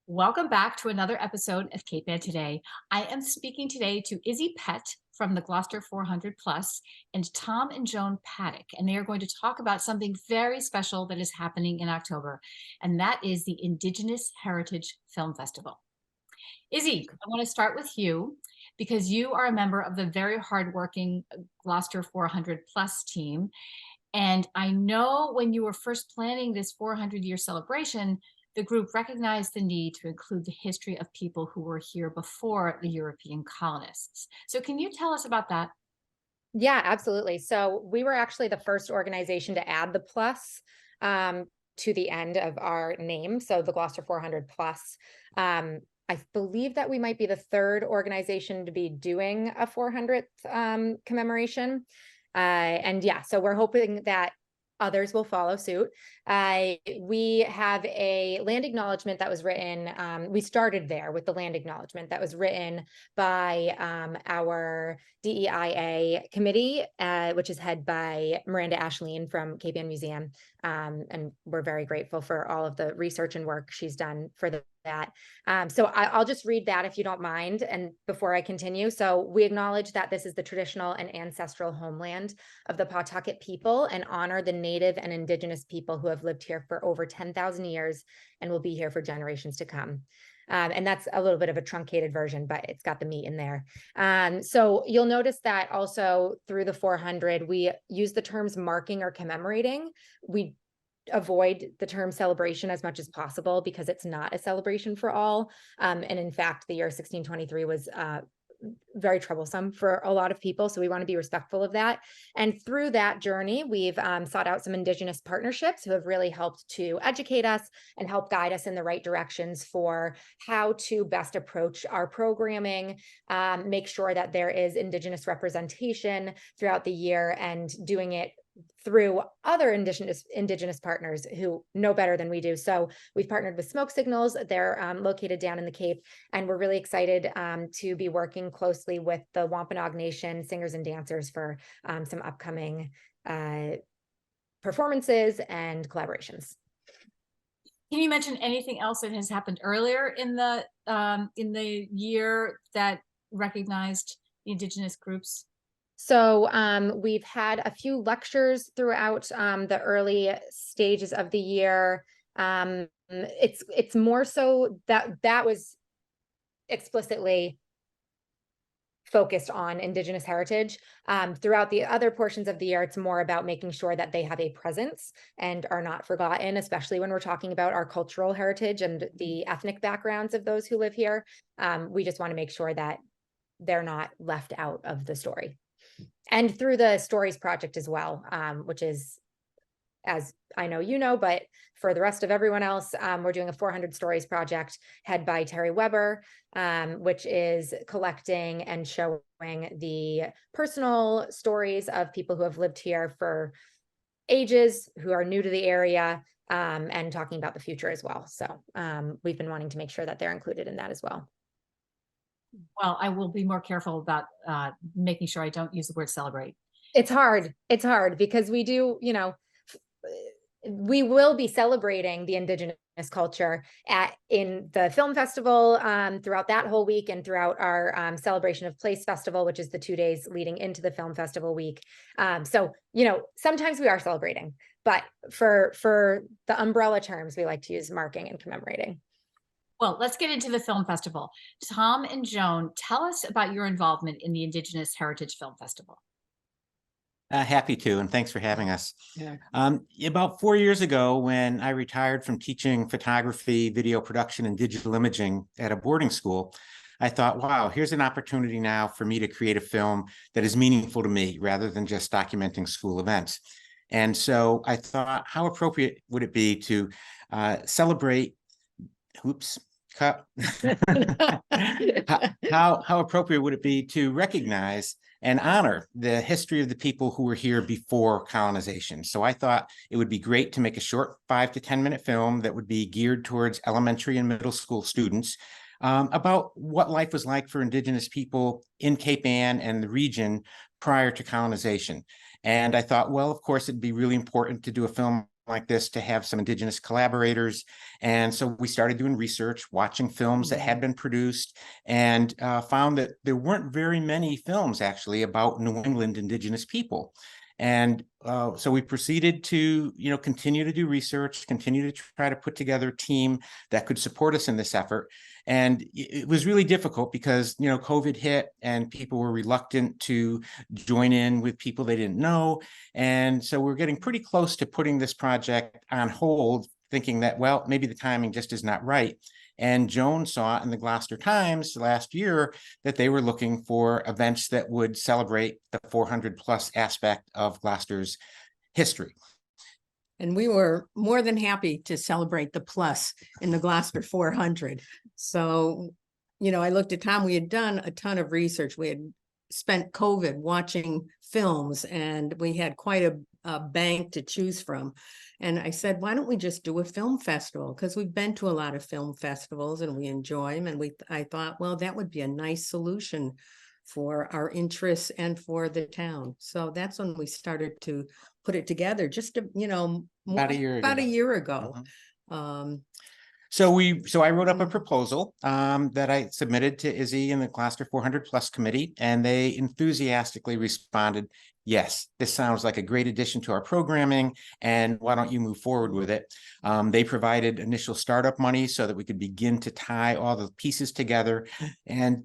Welcome back to another episode of Cape Ann Today. I am speaking today to Isabel Pett from the Gloucester 400 Plus and Thom and Joan Paddick, and they are going to talk about something very special that is happening in October, and that is the Indigenous Heritage Film Festival. Izzy, I want to start with you because you are a member of the very hardworking Gloucester 400 Plus team. And I know when you were first planning this 400-year celebration, the group recognized the need to include the history of people who were here before the European colonists. So can you tell us about that? Yeah, absolutely. So we were actually the first organization to add the plus to the end of our name. So the Gloucester 400 Plus. I believe that we might be the third organization to be doing a 400th commemoration. And yeah, so we're hoping that others will follow suit. We have a land acknowledgement that was written. We started there with the land acknowledgement that was written by our DEIA committee, which is headed by Miranda Ashleen from Cape Ann Museum. And we're very grateful for all of the research and work she's done for that. So I'll just read that if you don't mind, and before I continue. So we acknowledge that this is the traditional and ancestral homeland of the Pawtucket people and honor the Native and Indigenous people who have lived here for over 10,000 years and will be here for generations to come. And that's a little bit of a truncated version, but it's got the meat in there. So you'll notice that also through the 400, we use the terms marking or commemorating. We avoid the term celebration as much as possible because it's not a celebration for all. And in fact, the year 1623 was very troublesome for a lot of people. So we want to be respectful of that. And through that journey, we've sought out some Indigenous partnerships who have really helped to educate us and help guide us in the right directions for how to best approach our programming, make sure that there is Indigenous representation throughout the year, and doing it through other indigenous partners who know better than we do. So we've partnered with Smoke Signals. They're located down in the Cape, and we're really excited to be working closely with the Wampanoag Nation singers and dancers for some upcoming performances and collaborations. Can you mention anything else that has happened earlier in the year that recognized the Indigenous groups? So we've had a few lectures throughout the early stages of the year. It's more so that was explicitly focused on Indigenous heritage. Throughout the other portions of the year, it's more about making sure that they have a presence and are not forgotten, especially when we're talking about our cultural heritage and the ethnic backgrounds of those who live here. We just want to make sure that they're not left out of the story. And through the Stories Project as well, which is, as I know you know, but for the rest of everyone else, we're doing a 400 Stories project headed by Terry Weber, which is collecting and showing the personal stories of people who have lived here for ages, who are new to the area, and talking about the future as well. So we've been wanting to make sure that they're included in that as well. Well, I will be more careful about making sure I don't use the word celebrate. It's hard. It's hard because we do, we will be celebrating the Indigenous culture in the film festival throughout that whole week, and throughout our Celebration of Place Festival, which is the 2 days leading into the film festival week. So, sometimes we are celebrating, but for the umbrella terms, we like to use marking and commemorating. Well, let's get into the film festival. Thom and Joan, tell us about your involvement in the Indigenous Heritage Film Festival. Happy to, and thanks for having us. Yeah. About 4 years ago, when I retired from teaching photography, video production, and digital imaging at a boarding school, I thought, wow, here's an opportunity now for me to create a film that is meaningful to me rather than just documenting school events. And so I thought, how appropriate would it be to celebrate, how appropriate would it be to recognize and honor the history of the people who were here before colonization? So I thought it would be great to make a short 5 to 10 minute film that would be geared towards elementary and middle school students about what life was like for Indigenous people in Cape Ann and the region prior to colonization. And I thought, well, of course, it'd be really important to do a film like this to have some Indigenous collaborators. And so we started doing research, watching films that had been produced, and found that there weren't very many films actually about New England Indigenous people. And so we proceeded to, continue to do research, continue to try to put together a team that could support us in this effort. And it was really difficult because, COVID hit and people were reluctant to join in with people they didn't know. And so we're getting pretty close to putting this project on hold, thinking that, well, maybe the timing just is not right. And Joan saw in the Gloucester Times last year that they were looking for events that would celebrate the 400 plus aspect of Gloucester's history. And we were more than happy to celebrate the plus in the Gloucester 400. So, I looked at Tom, we had done a ton of research. We had spent COVID watching films, and we had quite a bank to choose from. And I said, why don't we just do a film festival? Because we've been to a lot of film festivals and we enjoy them. And I thought, well, that would be a nice solution for our interests and for the town. So that's when we started to put it together, just to, About a year ago. So I wrote up a proposal that I submitted to Izzy and the Gloucester 400 Plus Committee, and they enthusiastically responded, yes, this sounds like a great addition to our programming, and why don't you move forward with it? They provided initial startup money so that we could begin to tie all the pieces together, and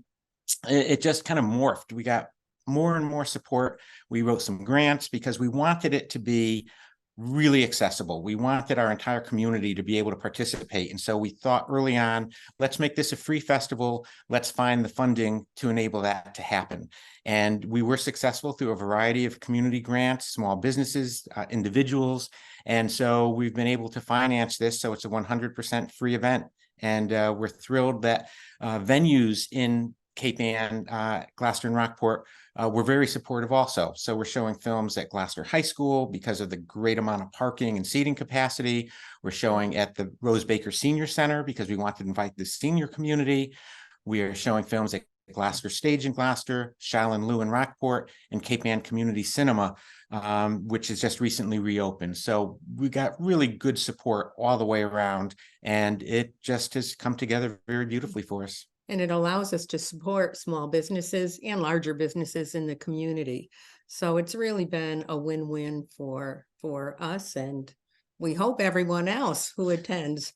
it just kind of morphed. We got more and more support. We wrote some grants because we wanted it to be really accessible. We wanted our entire community to be able to participate. And so we thought early on, let's make this a free festival. Let's find the funding to enable that to happen. And we were successful through a variety of community grants, small businesses, individuals. And so we've been able to finance this. So it's a 100% free event. And we're thrilled that venues in Cape Ann, Gloucester and Rockport were very supportive also. So we're showing films at Gloucester High School because of the great amount of parking and seating capacity. We're showing at the Rose Baker Senior Center because we want to invite the senior community. We are showing films at Gloucester Stage in Gloucester, Shaolin Lou in Rockport, and Cape Ann Community Cinema, which has just recently reopened. So we got really good support all the way around, and it just has come together very beautifully for us. And it allows us to support small businesses and larger businesses in the community. So it's really been a win-win for us, and we hope everyone else who attends.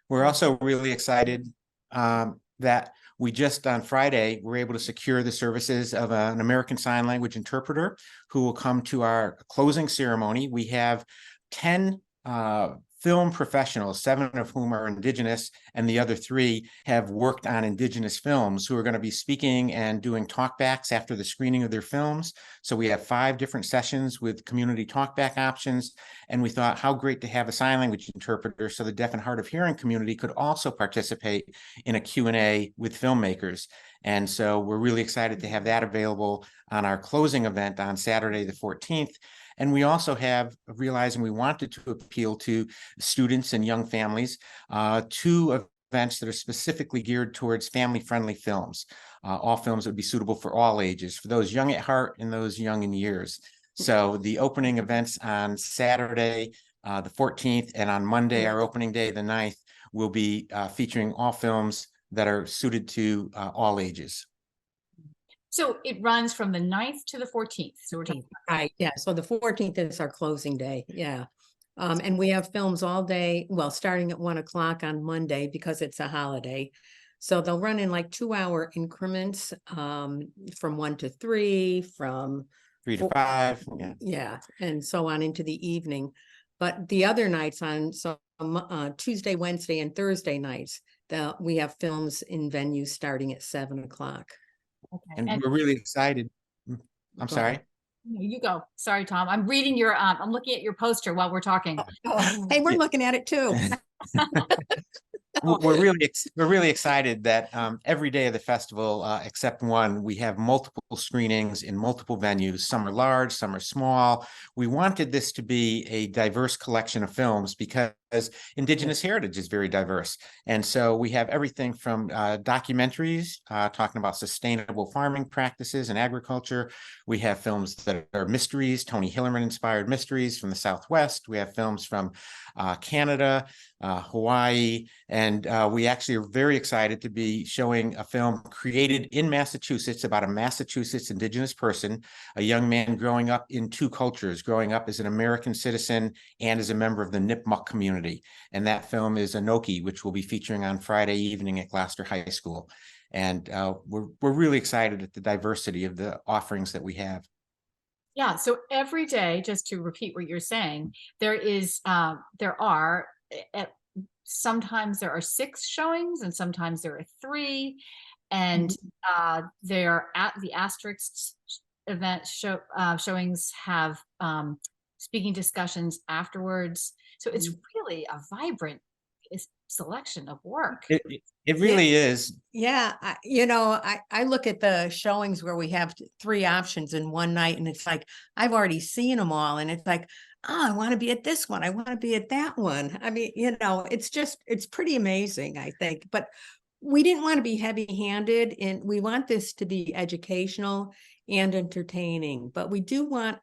We're also really excited that we just on Friday were able to secure the services of an American Sign Language interpreter who will come to our closing ceremony. We have 10 film professionals, 7 of whom are Indigenous, and the other 3 have worked on Indigenous films, who are going to be speaking and doing talkbacks after the screening of their films. So we have 5 different sessions with community talkback options, and we thought how great to have a sign language interpreter so the deaf and hard of hearing community could also participate in a Q&A with filmmakers. And so we're really excited to have that available on our closing event on Saturday the 14th. And we also have, realizing we wanted to appeal to students and young families, 2 events that are specifically geared towards family-friendly films. All films that would be suitable for all ages, for those young at heart and those young in years. So the opening events on Saturday, the 14th, and on Monday, our opening day, the 9th, will be featuring all films that are suited to all ages. So it runs from the 9th to the 14th. So we're talking Right. Yeah. So the 14th is our closing day. Yeah. And we have films all day, well, starting at 1 o'clock on Monday because it's a holiday. So they'll run in like 2-hour increments from 1 to 3, from 3 to 5. Yeah. Yeah. And so on into the evening. But the other nights Tuesday, Wednesday, and Thursday nights, we have films in venues starting at 7 o'clock. okay. And we're really excited. I'm sorry. You go. Sorry, Tom. I'm reading your, I'm looking at your poster while we're talking. Hey, we're looking at it too. We're really excited that every day of the festival, except one, we have multiple screenings in multiple venues. Some are large, some are small. We wanted this to be a diverse collection of films because Indigenous heritage is very diverse. And so we have everything from documentaries talking about sustainable farming practices and agriculture. We have films that are mysteries, Tony Hillerman inspired mysteries from the Southwest. We have films from Canada, Hawaii, and we actually are very excited to be showing a film created in Massachusetts about a Massachusetts Indigenous person, a young man growing up in two cultures, growing up as an American citizen and as a member of the Nipmuc community. And that film is Anoki, which we'll be featuring on Friday evening at Gloucester High School. And we're really excited at the diversity of the offerings that we have. Yeah, so every day, just to repeat what you're saying, there are sometimes there are 6 showings and sometimes there are 3, and they're at the Asterix event showings have speaking discussions afterwards. So it's really a vibrant selection of work. It really is. Yeah, I look at the showings where we have 3 options in one night, and it's like, I've already seen them all. And it's like, oh, I want to be at this one. I want to be at that one. I mean, it's pretty amazing, I think. But we didn't want to be heavy-handed, and we want this to be educational and entertaining. But we do want,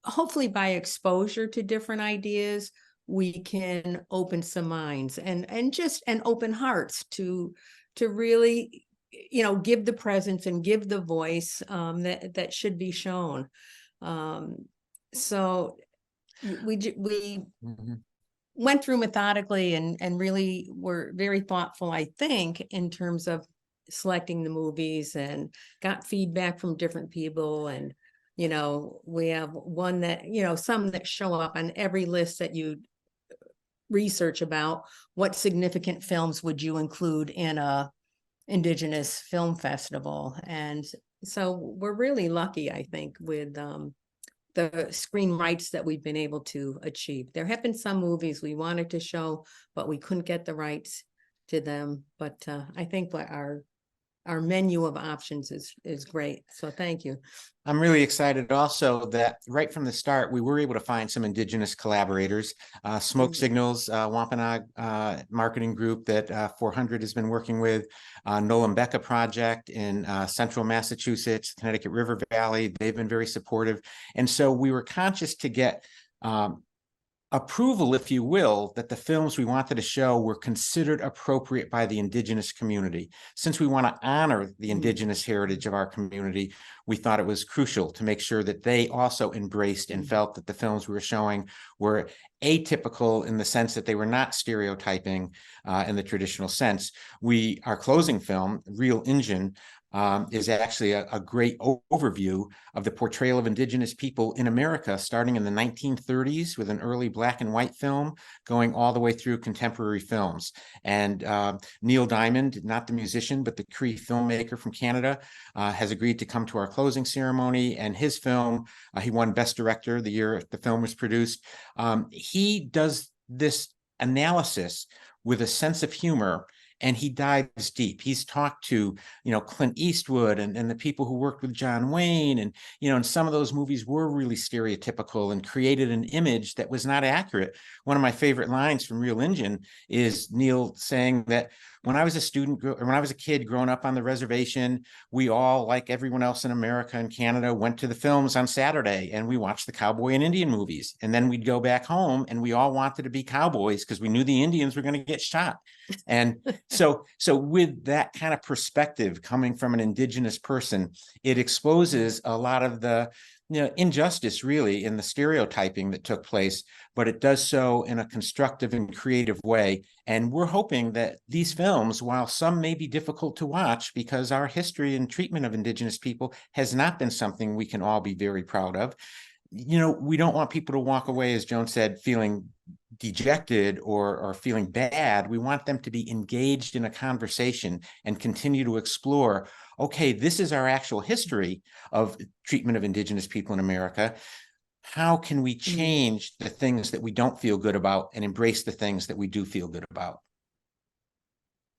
hopefully by exposure to different ideas, we can open some minds and open hearts to really, give the presence and give the voice that should be shown. So we went through methodically and really were very thoughtful, I think, in terms of selecting the movies, and got feedback from different people. And we have one that, some that show up on every list that you research about what significant films would you include in a Indigenous Film Festival. And so we're really lucky, I think, with the screen rights that we've been able to achieve. There have been some movies we wanted to show, but we couldn't get the rights to them. But I think our menu of options is great. So thank you. I'm really excited also that right from the start, we were able to find some Indigenous collaborators. Smoke Signals, Wampanoag marketing group that 400 has been working with, Nolan-Becca Project in central Massachusetts, Connecticut River Valley. They've been very supportive. And so we were conscious to get approval, if you will, that the films we wanted to show were considered appropriate by the Indigenous community. Since we want to honor the Indigenous heritage of our community, we thought it was crucial to make sure that they also embraced and felt that the films we were showing were atypical in the sense that they were not stereotyping in the traditional sense. Our closing film, Real Injun, is actually a great overview of the portrayal of Indigenous people in America, starting in the 1930s with an early black and white film, going all the way through contemporary films. And Neil Diamond, not the musician, but the Cree filmmaker from Canada, has agreed to come to our closing ceremony. And his film, he won Best Director the year the film was produced. He does this analysis with a sense of humor, and he dives deep. He's talked to, Clint Eastwood and the people who worked with John Wayne. And, and some of those movies were really stereotypical and created an image that was not accurate. One of my favorite lines from Real Injun is Neil saying that when I was a kid growing up on the reservation, we all, like everyone else in America and Canada, went to the films on Saturday and we watched the cowboy and Indian movies. And then we'd go back home and we all wanted to be cowboys because we knew the Indians were going to get shot. And so with that kind of perspective coming from an Indigenous person, it exposes a lot of the injustice really in the stereotyping that took place, but it does so in a constructive and creative way. And we're hoping that these films, while some may be difficult to watch because our history and treatment of Indigenous people has not been something we can all be very proud of, we don't want people to walk away, as Joan said, feeling dejected or feeling bad. We want them to be engaged in a conversation and continue to explore, okay, this is our actual history of treatment of Indigenous people in America. How can we change the things that we don't feel good about and embrace the things that we do feel good about?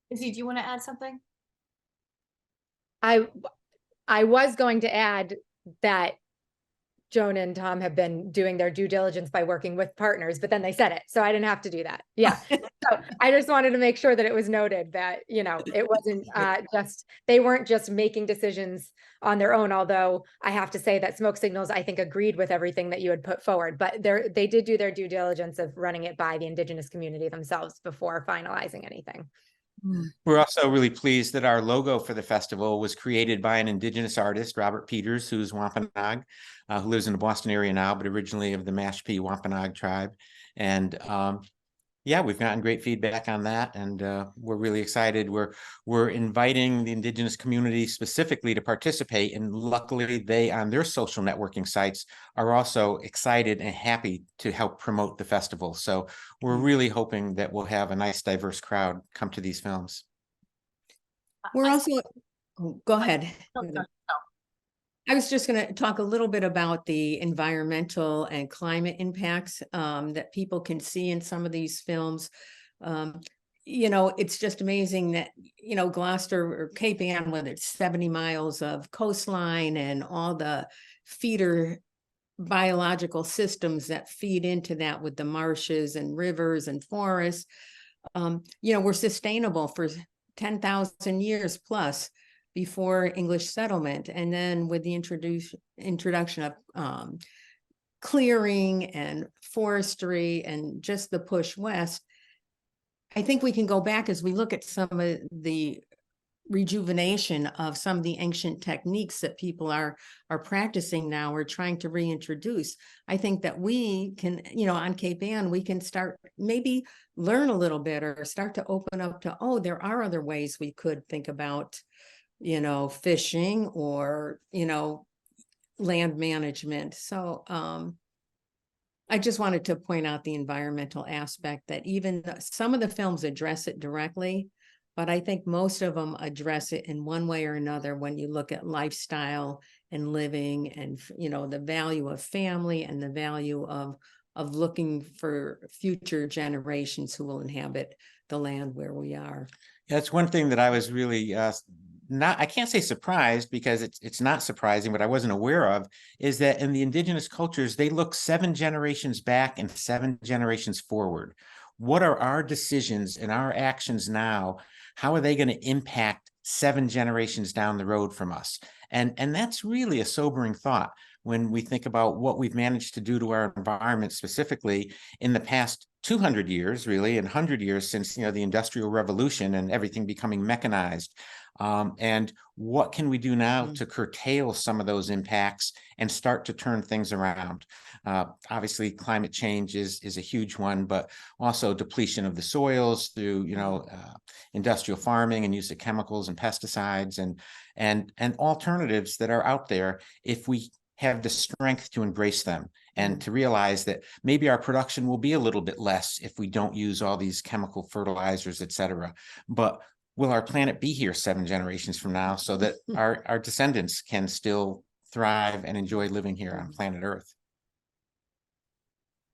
Izzy, do you want to add something? I was going to add that Joan and Thom have been doing their due diligence by working with partners, but then they said it, so I didn't have to do that. Yeah. So I just wanted to make sure that it was noted that, you know, it wasn't they weren't just making decisions on their own, although I have to say that Smoke Signals, I think, agreed with everything that you had put forward, but they did do their due diligence of running it by the Indigenous community themselves before finalizing anything. We're also really pleased that our logo for the festival was created by an Indigenous artist, Robert Peters, who's Wampanoag, who lives in the Boston area now, but originally of the Mashpee Wampanoag tribe. And yeah, we've gotten great feedback on that, and we're really excited. We're inviting the Indigenous community specifically to participate, and luckily they, on their social networking sites, are also excited and happy to help promote the festival. So we're really hoping that we'll have a nice, diverse crowd come to these films. We're also, go ahead. No. I was just going to talk a little bit about the environmental and climate impacts that people can see in some of these films. You know, it's just amazing that, you know, Gloucester or Cape Ann, whether it's 70 miles of coastline and all the feeder biological systems that feed into that with the marshes and rivers and forests, you know, we're sustainable for 10,000 years plus before English settlement. And then with the introduction of clearing and forestry and just the push west, I think we can go back as we look at some of the rejuvenation of some of the ancient techniques that people are practicing now or trying to reintroduce. I think that we can, you know, on Cape Ann, we can start maybe learn a little bit or start to open up to, oh, there are other ways we could think about, you know, fishing or, you know, land management. So I just wanted to point out the environmental aspect that even some of the films address it directly, but I think most of them address it in one way or another when you look at lifestyle and living and, you know, the value of family and the value of looking for future generations who will inhabit the land where we are. That's one thing that I was really I can't say surprised, because it's not surprising, but I wasn't aware of, is that in the Indigenous cultures, they look 7 generations back and 7 generations forward. What are our decisions and our actions now? How are they going to impact 7 generations down the road from us? And that's really a sobering thought when we think about what we've managed to do to our environment, specifically in the past 200 years, really, and 100 years since, you know, the Industrial Revolution and everything becoming mechanized. And what can we do now to curtail some of those impacts and start to turn things around? Obviously, climate change is a huge one, but also depletion of the soils through, you know, industrial farming and use of chemicals and pesticides and alternatives that are out there if we have the strength to embrace them and to realize that maybe our production will be a little bit less if we don't use all these chemical fertilizers, et cetera. But will our planet be here 7 generations from now so that our descendants can still thrive and enjoy living here on planet Earth?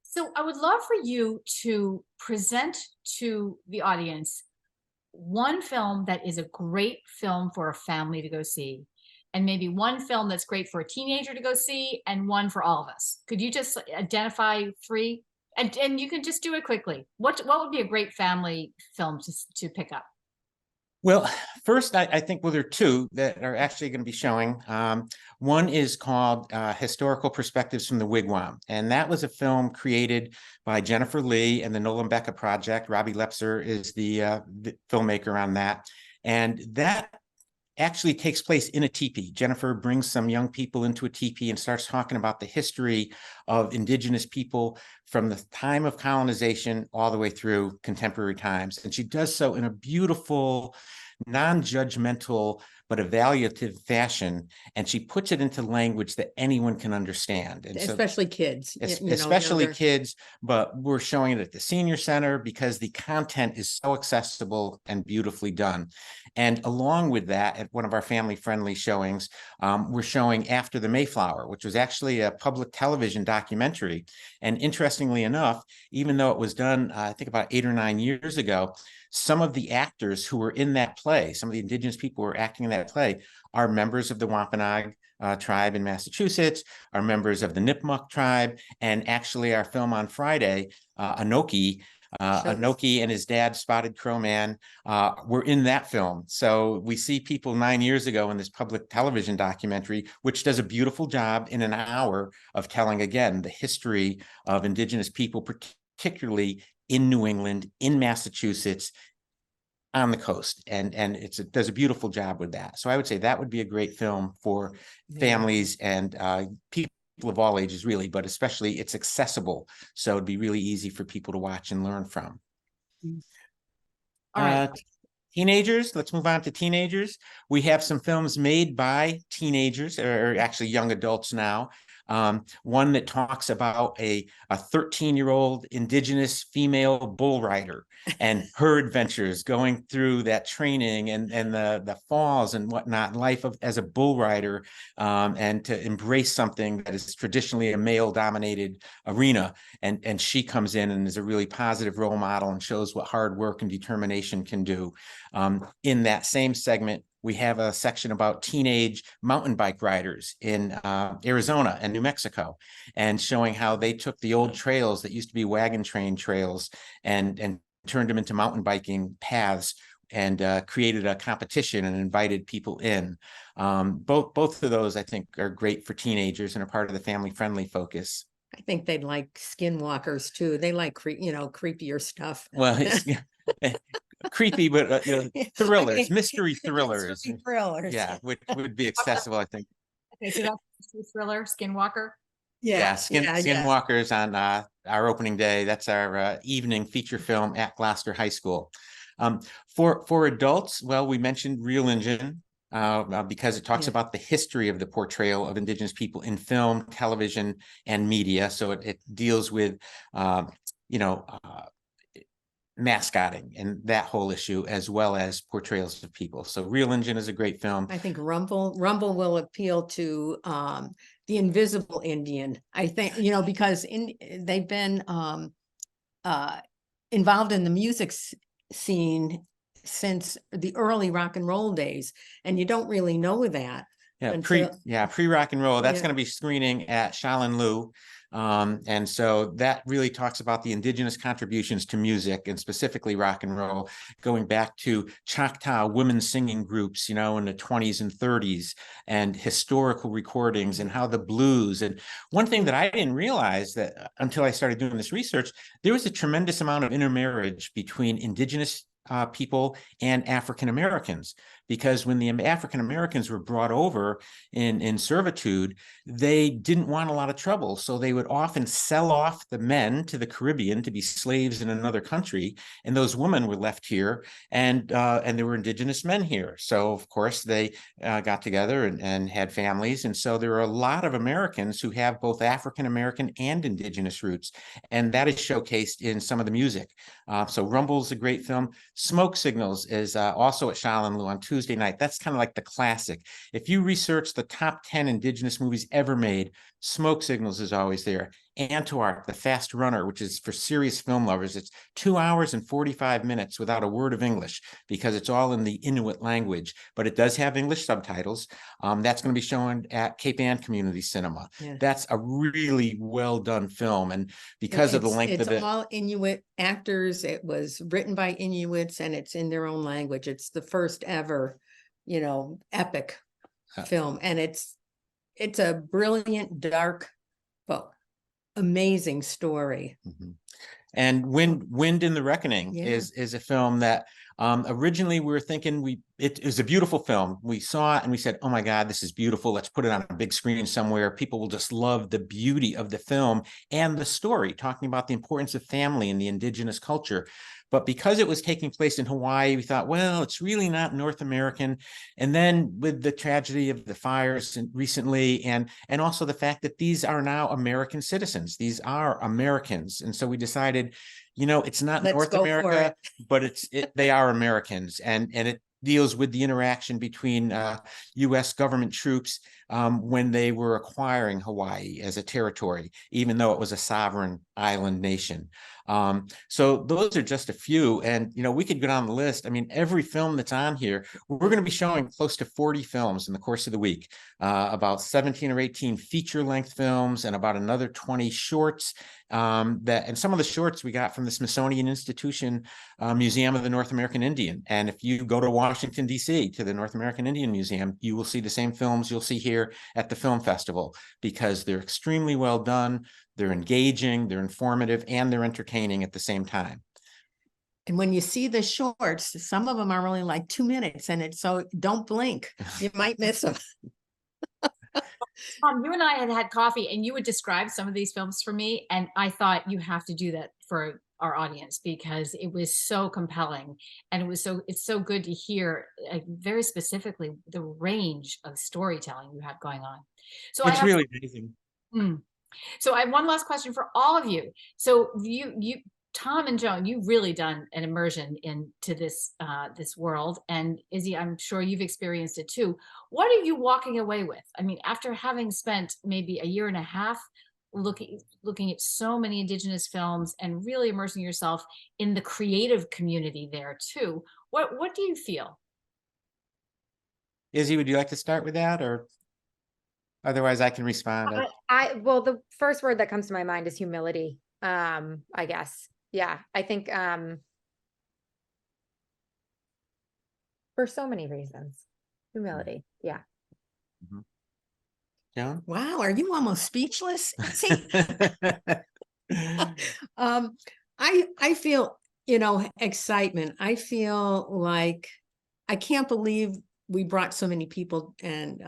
So I would love for you to present to the audience one film that is a great film for a family to go see, and maybe one film that's great for a teenager to go see, and one for all of us. Could you just identify 3? And you can just do it quickly. What would be a great family film to pick up? Well, first, I think, well, there are 2 that are actually going to be showing. One is called Historical Perspectives from the Wigwam. And that was a film created by Jennifer Lee and the Nolan Becca Project. Robbie Lepser is the filmmaker on that. And that actually takes place in a teepee. Jennifer brings some young people into a teepee and starts talking about the history of Indigenous people from the time of colonization all the way through contemporary times. And she does so in a beautiful, non-judgmental, but evaluative fashion. And she puts it into language that anyone can understand. And especially kids. Especially kids, but we're showing it at the senior center because the content is so accessible and beautifully done. And along with that, at one of our family-friendly showings, we're showing After the Mayflower, which was actually a public television documentary. And interestingly enough, even though it was done, I think about 8 or 9 years ago, some of the actors who were in that play, some of the Indigenous people who were acting in that play, are members of the Wampanoag tribe in Massachusetts, are members of the Nipmuc tribe, and actually our film on Friday, Anoki, Anoki and his dad, Spotted Crow Man, were in that film. So we see people 9 years ago in this public television documentary, which does a beautiful job in an hour of telling, again, the history of Indigenous people, particularly in New England, in Massachusetts, on the coast, and it does a beautiful job with that. So I would say that would be a great film for families and people of all ages, really, but especially it's accessible, so it'd be really easy for people to watch and learn from. All right. Teenagers, let's move on to teenagers. We have some films made by teenagers, or actually young adults now. One that talks about a 13-year-old Indigenous female bull rider and her adventures going through that training and the falls and whatnot, life as a bull rider, and to embrace something that is traditionally a male-dominated arena. And she comes in and is a really positive role model and shows what hard work and determination can do. In that same segment, we have a section about teenage mountain bike riders in Arizona and New Mexico, and showing how they took the old trails that used to be wagon train trails and turned them into mountain biking paths, and created a competition and invited people in. Both of those, I think, are great for teenagers and are part of the family-friendly focus. I think they'd like skinwalkers too. They like, creepier stuff. Well, it's creepy, but thrillers, mystery thrillers. Mystery thrillers. Yeah, which would be accessible, I think. Okay, so that's a thriller, Skinwalker. Yeah, Skinwalkers on our opening day. That's our evening feature film at Gloucester High School. For adults, well, we mentioned Real Engine because it talks about the history of the portrayal of Indigenous people in film, television, and media. So it deals with, mascotting and that whole issue, as well as portrayals of people. So Real Engine is a great film. I think Rumble will appeal to the invisible Indian. I think, because they've been involved in the music scene since the early rock and roll days, and you don't really know that. Pre rock and roll. That's going to be screening at Shaolin Lu. And so that really talks about the Indigenous contributions to music, and specifically rock and roll, going back to Choctaw women singing groups, in the 20s and 30s, and historical recordings, and how the blues. And one thing that I didn't realize that until I started doing this research, there was a tremendous amount of intermarriage between Indigenous people and African Americans, because when the African Americans were brought over in servitude, they didn't want a lot of trouble, so they would often sell off the men to the Caribbean to be slaves in another country, and those women were left here, and there were Indigenous men here. So of course they got together and had families, and so there are a lot of Americans who have both African American and Indigenous roots, and that is showcased in some of the music. So Rumble's a great film. Smoke Signals is also at Shaolin Lu on Tuesday night. That's kind of like the classic. If you research the top 10 Indigenous movies ever made, Smoke Signals is always there. Antoarch, The Fast Runner, which is for serious film lovers. It's 2 hours and 45 minutes without a word of English, because it's all in the Inuit language, but it does have English subtitles. That's going to be shown at Cape Ann Community Cinema. Yeah. That's a really well done film, and because of the length of it. It's all Inuit actors. It was written by Inuits, and it's in their own language. It's the first ever, epic film, and it's a brilliant, dark, but amazing story. Mm-hmm. And Wind in the Reckoning is a film that originally we were thinking it was a beautiful film. We saw it and we said, oh my God, this is beautiful. Let's put it on a big screen somewhere. People will just love the beauty of the film and the story, talking about the importance of family and the Indigenous culture. But because it was taking place in Hawaii, we thought, well, it's really not North American. And then with the tragedy of the fires recently, and also the fact that these are now American citizens, these are Americans. And so we decided, it's not North America, but they are Americans. And deals with the interaction between U.S. government troops when they were acquiring Hawaii as a territory, even though it was a sovereign island nation. So those are just a few, and we could go down the list. I mean, every film that's on here, we're going to be showing close to 40 films in the course of the week, about 17 or 18 feature-length films, and about another 20 shorts. And some of the shorts we got from the Smithsonian Institution Museum of the North American Indian. And if you go to Washington, D.C., to the North American Indian Museum, you will see the same films you'll see here at the film festival, because they're extremely well done, they're engaging, they're informative, and they're entertaining at the same time. And when you see the shorts, some of them are only like 2 minutes, and so don't blink. You might miss them. Thom, you and I had coffee, and you would describe some of these films for me, and I thought you have to do that for our audience, because it was so compelling, and it's so good to hear very specifically the range of storytelling you have going on. So it's really amazing. So I have one last question for all of you. So you Thom and Joan, you've really done an immersion into this this world, and Izzy, I'm sure you've experienced it too. What are you walking away with? I mean, after having spent maybe a year and a half looking at so many Indigenous films and really immersing yourself in the creative community there too, what do you feel? Izzy, would you like to start with that, or otherwise I can respond? Well, the first word that comes to my mind is humility. I guess. Yeah, I think for so many reasons, humility. Yeah. Mm-hmm. Joan? Wow, are you almost speechless? See, I feel, excitement. I feel like I can't believe we brought so many people and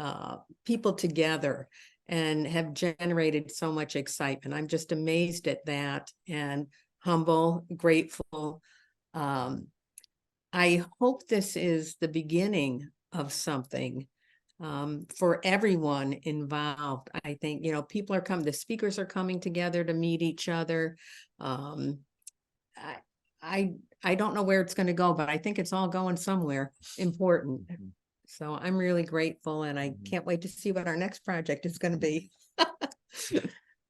people together and have generated so much excitement. I'm just amazed at that, and humble, grateful. I hope this is the beginning of something for everyone involved. I think, people are coming, the speakers are coming together to meet each other. I don't know where it's going to go, but I think it's all going somewhere important. Mm-hmm. So I'm really grateful, and I can't wait to see what our next project is going to be.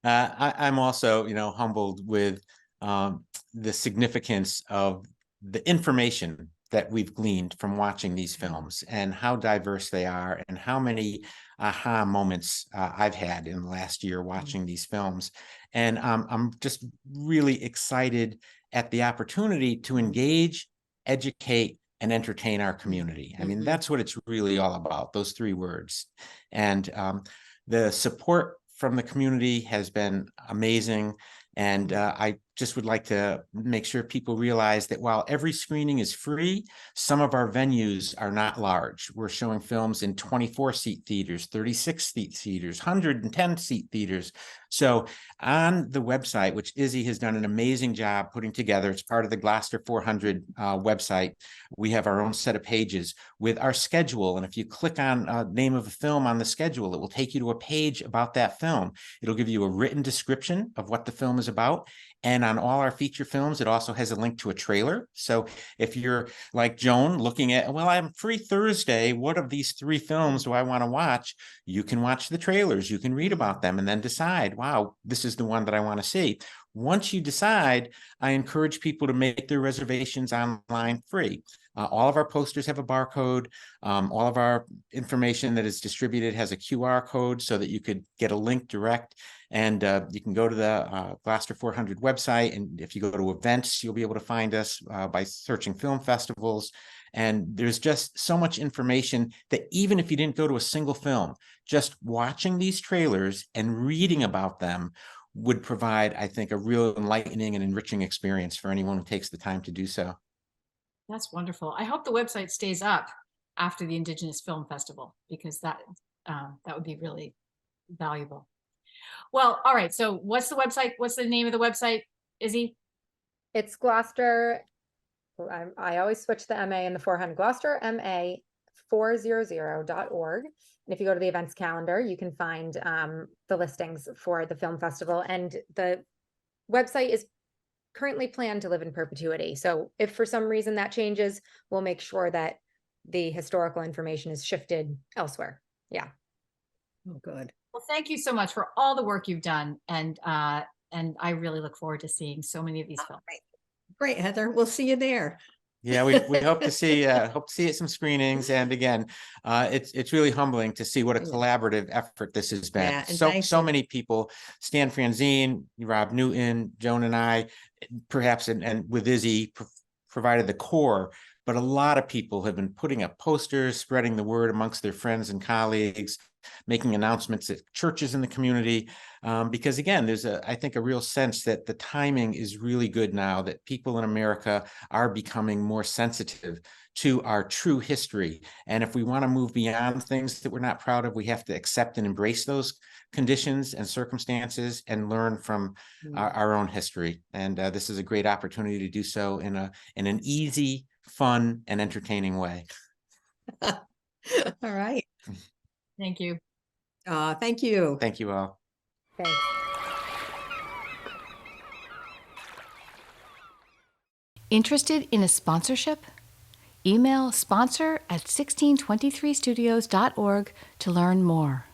I'm also, humbled with the significance of the information that we've gleaned from watching these films, and how diverse they are, and how many aha moments I've had in the last year watching these films. And I'm just really excited at the opportunity to engage, educate, and entertain our community. I mean, that's what it's really all about, those three words. And the support from the community has been amazing. And I just would like to make sure people realize that while every screening is free, some of our venues are not large. We're showing films in 24-seat theaters, 36-seat theaters, 110-seat theaters. So on the website, which Izzy has done an amazing job putting together, it's part of the Gloucester 400 website, we have our own set of pages with our schedule. And if you click on name of a film on the schedule, it will take you to a page about that film. It'll give you a written description of what the film is about. And on all our feature films, it also has a link to a trailer. So if you're like Joan looking at, well, I'm free Thursday, what of these 3 films do I want to watch? You can watch the trailers, you can read about them, and then decide, wow, this is the one that I want to see. Once you decide, I encourage people to make their reservations online free. All of our posters have a barcode. All of our information that is distributed has a QR code so that you could get a link direct. And you can go to the Gloucester 400 website. And if you go to events, you'll be able to find us by searching film festivals. And there's just so much information that even if you didn't go to a single film, just watching these trailers and reading about them would provide, I think, a real enlightening and enriching experience for anyone who takes the time to do so. That's wonderful. I hope the website stays up after the Indigenous Film Festival, because that would be really valuable. Well, all right. So what's the website? What's the name of the website, Izzy? It's Gloucester. I always switch the MA and the 400. Gloucester MA 400.org. And if you go to the events calendar, you can find the listings for the film festival. And the website is currently planned to live in perpetuity. So if for some reason that changes, we'll make sure that the historical information is shifted elsewhere. Yeah. Oh, good. Well, thank you so much for all the work you've done. And I really look forward to seeing so many of these films. Great, Heather. We'll see you there. Yeah, we hope to see it at some screenings. And again, it's really humbling to see what a collaborative effort this has been. Yeah, and So many people, Stan Franzine, Rob Newton, Joan and I, perhaps, and with Izzy provided the core, but a lot of people have been putting up posters, spreading the word amongst their friends and colleagues, making announcements at churches in the community. Because again, there's I think a real sense that the timing is really good now, that people in America are becoming more sensitive to our true history. And if we want to move beyond things that we're not proud of, we have to accept and embrace those conditions and circumstances and learn from our own history. And this is a great opportunity to do so in an easy, fun, and entertaining way. All right. Thank you. Thank you. Thank you all. Thanks. Interested in a sponsorship? Email sponsor@1623studios.org to learn more.